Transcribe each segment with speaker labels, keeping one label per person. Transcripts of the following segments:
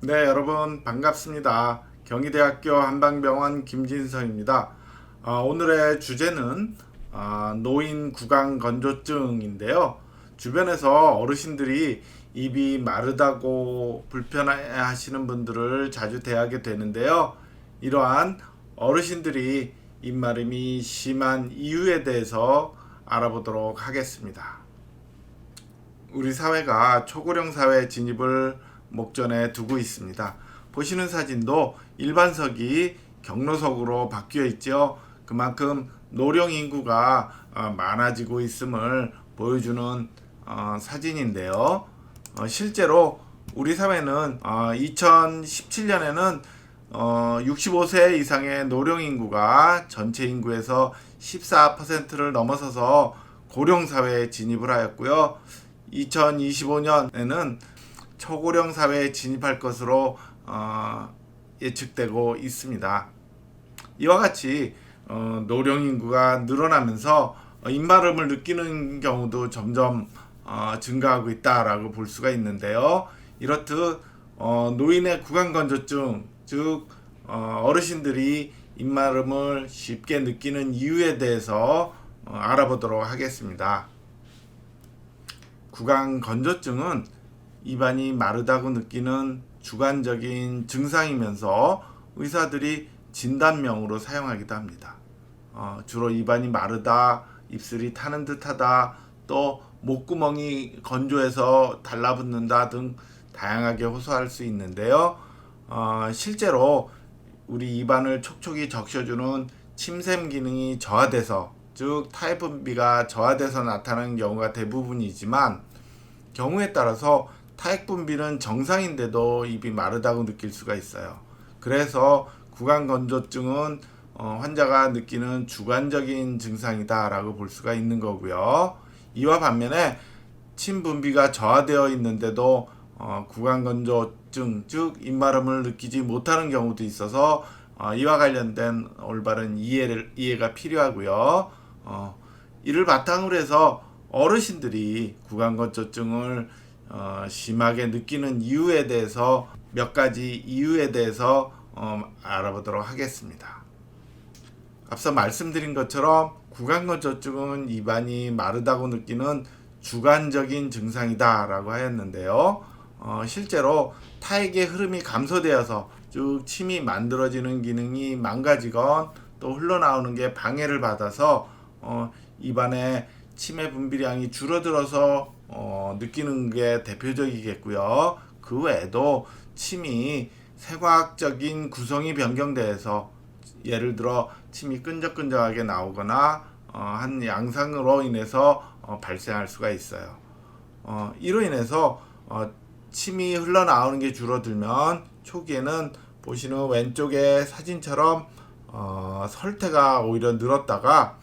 Speaker 1: 네, 여러분 반갑습니다. 경희대학교 한방병원 김진성입니다. 오늘의 주제는 노인 구강 건조증인데요. 주변에서 어르신들이 입이 마르다고 불편해하시는 분들을 자주 대하게 되는데요. 이러한 어르신들이 입마름이 심한 이유에 대해서 알아보도록 하겠습니다. 우리 사회가 초고령 사회 진입을 목전에 두고 있습니다. 보시는 사진도 일반석이 경로석으로 바뀌어 있죠. 그만큼 노령 인구가 많아지고 있음을 보여주는 사진인데요. 실제로 우리 사회는 2017년에는 65세 이상의 노령 인구가 전체 인구에서 14%를 넘어서서 고령 사회에 진입을 하였고요. 2025년에는 초고령 사회에 진입할 것으로 예측되고 있습니다. 이와 같이 노령 인구가 늘어나면서 입마름을 느끼는 경우도 점점 증가하고 있다라고 볼 수가 있는데요. 이렇듯 노인의 구강건조증, 즉 어르신들이 입마름을 쉽게 느끼는 이유에 대해서 알아보도록 하겠습니다. 구강건조증은 입안이 마르다고 느끼는 주관적인 증상이면서 의사들이 진단명으로 사용하기도 합니다. 주로 입안이 마르다, 입술이 타는 듯하다, 또 목구멍이 건조해서 달라붙는다 등 다양하게 호소할 수 있는데요. 실제로 우리 입안을 촉촉이 적셔주는 침샘 기능이 저하돼서, 즉 타액 분비가 저하돼서 나타나는 경우가 대부분이지만, 경우에 따라서 타액 분비는 정상인데도 입이 마르다고 느낄 수가 있어요. 그래서 구강건조증은 환자가 느끼는 주관적인 증상이다라고 볼 수가 있는 거고요. 이와 반면에 침 분비가 저하되어 있는데도 구강건조증, 즉 입마름을 느끼지 못하는 경우도 있어서 이와 관련된 올바른 이해가 필요하고요. 이를 바탕으로 해서 어르신들이 구강건조증을 심하게 느끼는 이유에 대해서 몇 가지 이유에 대해서 알아보도록 하겠습니다. 앞서 말씀드린 것처럼 구강건조증은 입안이 마르다고 느끼는 주관적인 증상이다 라고 하였는데요. 실제로 타액의 흐름이 감소되어서 쭉 침이 만들어지는 기능이 망가지건 또 흘러나오는 게 방해를 받아서 입안에 침의 분비량이 줄어들어서 느끼는 게 대표적이겠고요. 그 외에도 침이 생화학적인 구성이 변경돼서 예를 들어 침이 끈적끈적하게 나오거나 한 양상으로 인해서 발생할 수가 있어요. 이로 인해서 침이 흘러나오는 게 줄어들면 초기에는 보시는 왼쪽의 사진처럼 설태가 오히려 늘었다가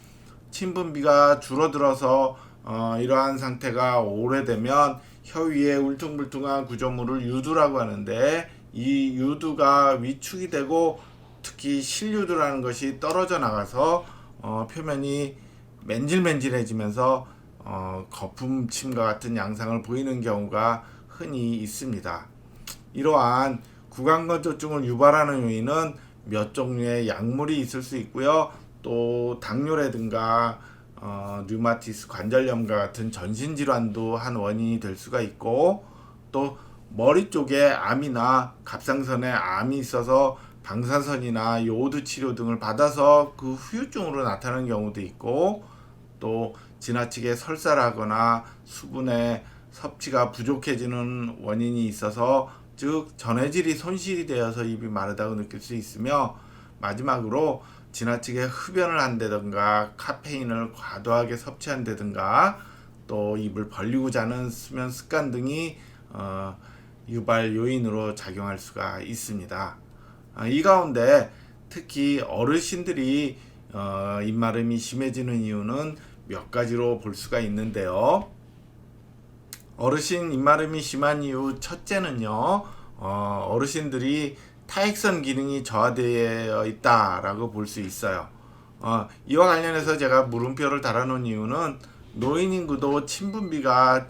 Speaker 1: 침 분비가 줄어들어서 이러한 상태가 오래되면 혀 위에 울퉁불퉁한 구조물을 유두라고 하는데, 이 유두가 위축이 되고 특히 실유두라는 것이 떨어져 나가서 표면이 맨질맨질해지면서 거품침과 같은 양상을 보이는 경우가 흔히 있습니다. 이러한 구강건조증을 유발하는 요인은 몇 종류의 약물이 있을 수 있고요. 또 당뇨라든가 류마티스 관절염과 같은 전신질환도 한 원인이 될 수가 있고, 또 머리 쪽에 암이나 갑상선에 암이 있어서 방사선이나 요오드 치료 등을 받아서 그 후유증으로 나타나는 경우도 있고, 또 지나치게 설사를 하거나 수분의 섭취가 부족해지는 원인이 있어서, 즉 전해질이 손실이 되어서 입이 마르다고 느낄 수 있으며, 마지막으로 지나치게 흡연을 한다든가 카페인을 과도하게 섭취한다든가 또 입을 벌리고 자는 수면 습관 등이 유발 요인으로 작용할 수가 있습니다. 이 가운데 특히 어르신들이 입마름이 심해지는 이유는 몇 가지로 볼 수가 있는데요. 어르신 입마름이 심한 이유 첫째는요, 어르신들이 타액선 기능이 저하되어 있다라고 볼 수 있어요. 이와 관련해서 제가 물음표를 달아놓은 이유는 노인 인구도 침 분비가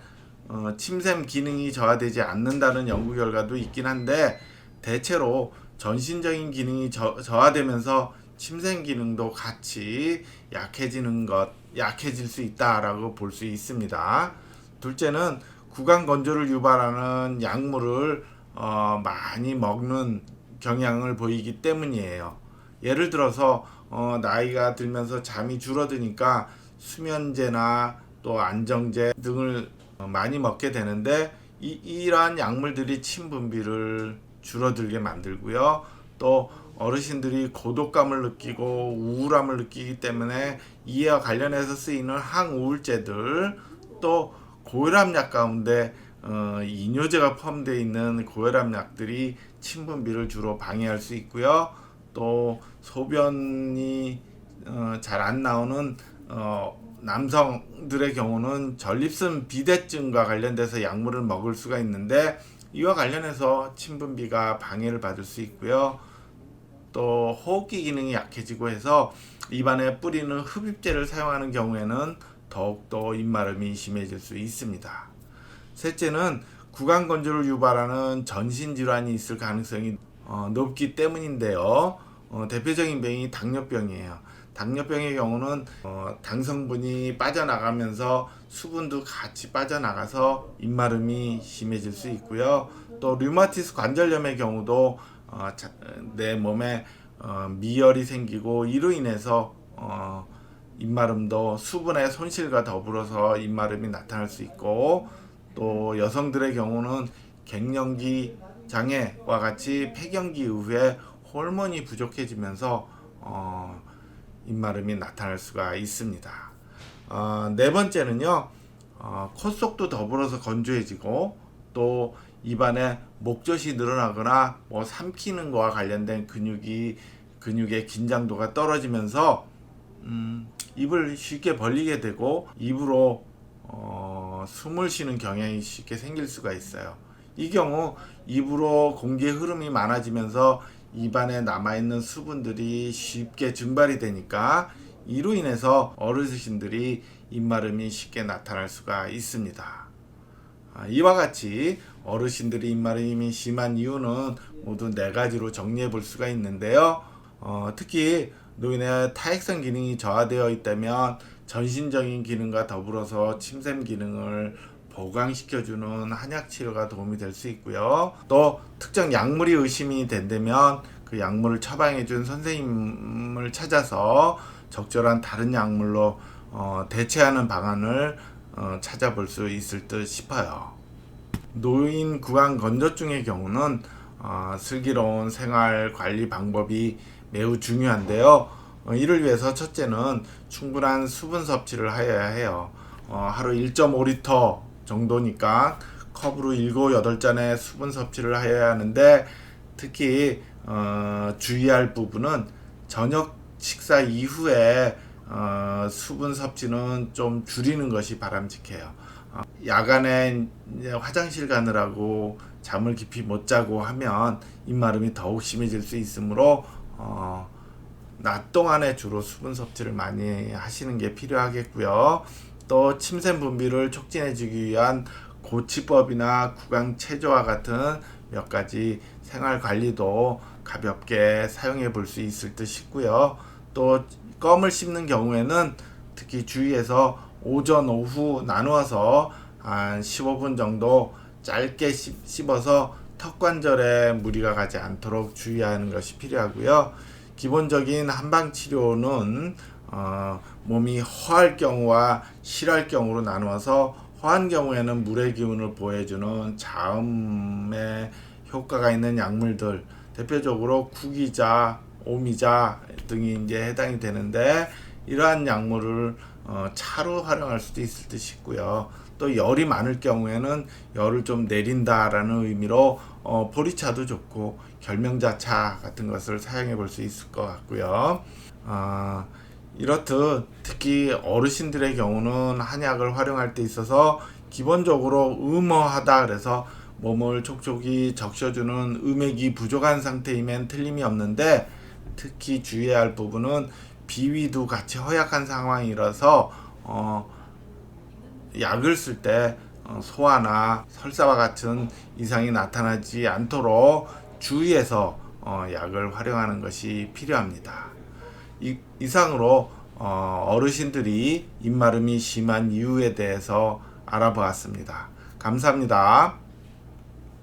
Speaker 1: 침샘 기능이 저하되지 않는다는 연구 결과도 있긴 한데, 대체로 전신적인 기능이 저하되면서 침샘 기능도 같이 약해질 수 있다라고 볼 수 있습니다. 둘째는 구강 건조를 유발하는 약물을 많이 먹는 경향을 보이기 때문이에요. 예를 들어서 나이가 들면서 잠이 줄어드니까 수면제나 또 안정제 등을 많이 먹게 되는데 이러한 약물들이 침 분비를 줄어들게 만들고요. 또 어르신들이 고독감을 느끼고 우울함을 느끼기 때문에 이와 관련해서 쓰이는 항우울제들, 또 고혈압약 가운데 이뇨제가 포함되어 있는 고혈압약들이 침 분비를 주로 방해할 수 있고요. 또 소변이 잘 안 나오는 남성들의 경우는 전립선 비대증과 관련돼서 약물을 먹을 수가 있는데 이와 관련해서 침분비가 방해를 받을 수 있고요. 또 호흡기 기능이 약해지고 해서 입안에 뿌리는 흡입제를 사용하는 경우에는 더욱더 입마름이 심해질 수 있습니다. 셋째는 구강 건조를 유발하는 전신 질환이 있을 가능성이 높기 때문인데요. 대표적인 병이 당뇨병이에요. 당뇨병의 경우는 당 성분이 빠져나가면서 수분도 같이 빠져나가서 입마름이 심해질 수 있고요. 또 류마티스 관절염의 경우도 내 몸에 미열이 생기고 이로 인해서 입마름도 수분의 손실과 더불어서 입마름이 나타날 수 있고, 또 여성들의 경우는 갱년기 장애와 같이 폐경기 이후에 호르몬이 부족해지면서 입마름이 나타날 수가 있습니다. 네 번째는요, 콧속도 더불어서 건조해지고 또 입안에 목젖이 늘어나거나 삼키는 거와 관련된 근육의 긴장도가 떨어지면서 입을 쉽게 벌리게 되고 입으로 숨을 쉬는 경향이 쉽게 생길 수가 있어요. 이 경우 입으로 공기의 흐름이 많아지면서 입안에 남아있는 수분들이 쉽게 증발이 되니까 이로 인해서 어르신들이 입마름이 쉽게 나타날 수가 있습니다. 이와 같이 어르신들이 입마름이 심한 이유는 모두 네 가지로 정리해 볼 수가 있는데요. 특히 노인의 타액성 기능이 저하되어 있다면 전신적인 기능과 더불어서 침샘 기능을 보강시켜주는 한약 치료가 도움이 될 수 있고요. 또 특정 약물이 의심이 된다면 그 약물을 처방해준 선생님을 찾아서 적절한 다른 약물로 대체하는 방안을 찾아볼 수 있을 듯 싶어요. 노인 구강 건조증의 경우는 슬기로운 생활 관리 방법이 매우 중요한데요. 이를 위해서 첫째는 충분한 수분 섭취를 하여야 해요. 하루 1.5리터 정도니까 컵으로 7, 8잔의 수분 섭취를 하여야 하는데, 특히 주의할 부분은 저녁 식사 이후에 수분 섭취는 좀 줄이는 것이 바람직해요. 야간에 이제 화장실 가느라고 잠을 깊이 못 자고 하면 입마름이 더욱 심해질 수 있으므로 낮 동안에 주로 수분 섭취를 많이 하시는 게 필요하겠고요. 또 침샘 분비를 촉진해 주기 위한 고치법이나 구강 체조와 같은 몇 가지 생활 관리도 가볍게 사용해 볼 수 있을 듯 싶고요. 또 껌을 씹는 경우에는 특히 주의해서 오전 오후 나누어서 한 15분 정도 짧게 씹어서 턱관절에 무리가 가지 않도록 주의하는 것이 필요하고요. 기본적인 한방 치료는 몸이 허할 경우와 실할 경우로 나누어서 허한 경우에는 물의 기운을 보호해주는 자음에 효과가 있는 약물들, 대표적으로 구기자, 오미자 등이 이제 해당이 되는데, 이러한 약물을 차로 활용할 수도 있을 듯 싶고요. 또 열이 많을 경우에는 열을 좀 내린다라는 의미로 보리차도 좋고 결명자차 같은 것을 사용해 볼 수 있을 것 같고요. 이렇듯 특히 어르신들의 경우는 한약을 활용할 때 있어서 기본적으로 음허하다, 그래서 몸을 촉촉이 적셔주는 음액이 부족한 상태이면 틀림이 없는데, 특히 주의해야 할 부분은 비위도 같이 허약한 상황이라서 약을 쓸 때 소화나 설사와 같은 이상이 나타나지 않도록 주의해서 약을 활용하는 것이 필요합니다. 이상으로 어르신들이 입마름이 심한 이유에 대해서 알아보았습니다. 감사합니다.